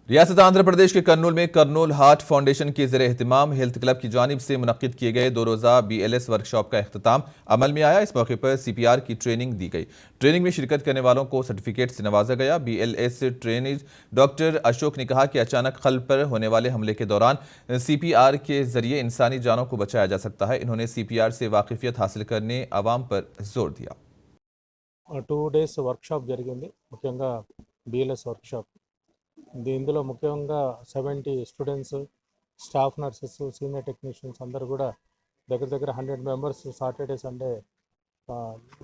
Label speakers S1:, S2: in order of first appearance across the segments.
S1: रियासत आंध्र प्रदेश के कर्नूल में कर्नूल हार्ट फाउंडेशन के ज़रिए एहतमाम हेल्थ क्लब की जानिब से मुनक्किद किए गए 2 रोज़ा BLS वर्कशॉप का अख्ताम अमल में आया। इस मौके पर CPR की ट्रेनिंग दी गई। ट्रेनिंग में शिरकत करने वालों को सर्टिफिकेट से नवाजा गया। BLS ट्रेनर डॉक्टर अशोक ने कहा कि अचानक कल्ब पर होने वाले हमले के दौरान CPR के जरिए इंसानी जानों को बचाया जा सकता है। इन्होंने CPR से वाकिफियत हासिल करने अवाम पर जोर दिया।
S2: 2 days వర్క్షాప్ జరిగింది, ముఖ్యంగా BLS వర్క్షాప్. ఇందులో ముఖ్యంగా 70 students, staff nurses, senior technicians అందరూ కూడా దగ్గర దగ్గర 100 మెంబర్స్ సాటర్డే సండే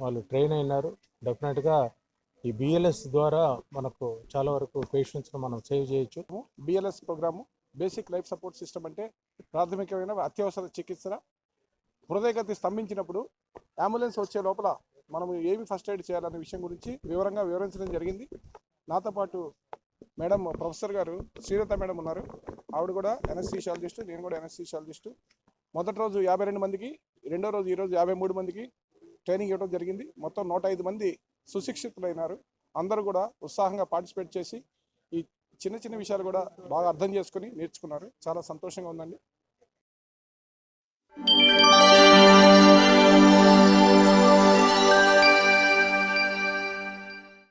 S2: వాళ్ళు ట్రైన్ అయినారు. డెఫినెట్గా ఈ BLS ద్వారా మనకు చాలా వరకు పేషెంట్స్ను మనం సేవ్ చేయొచ్చు.
S3: BLS programme basic life support system అంటే ప్రాథమికమైన అత్యవసర చికిత్స. హృదయగతి స్తంభించినప్పుడు అంబులెన్స్ వచ్చే లోపల మనం ఏమి ఫస్ట్ ఎయిడ్ చేయాలనే విషయం గురించి వివరంగా వివరించడం జరిగింది. నాతో పాటు మేడం ప్రొఫెసర్ గారు శ్రీలత మేడం ఉన్నారు. ఆవిడ కూడా ఎనస్థీషియాలజిస్ట్, నేను కూడా ఎనస్థీషియాలజిస్ట్. మొదటి రోజు 52 మందికి, రెండో రోజు ఈరోజు 53 మందికి ట్రైనింగ్ ఇవ్వడం జరిగింది. మొత్తం 105 మంది సుశిక్షితులైనారు. అందరూ కూడా ఉత్సాహంగా పార్టిసిపేట్ చేసి ఈ చిన్న చిన్న విషయాలు కూడా బాగా అర్థం చేసుకుని నేర్చుకున్నారు. చాలా సంతోషంగా ఉందండి.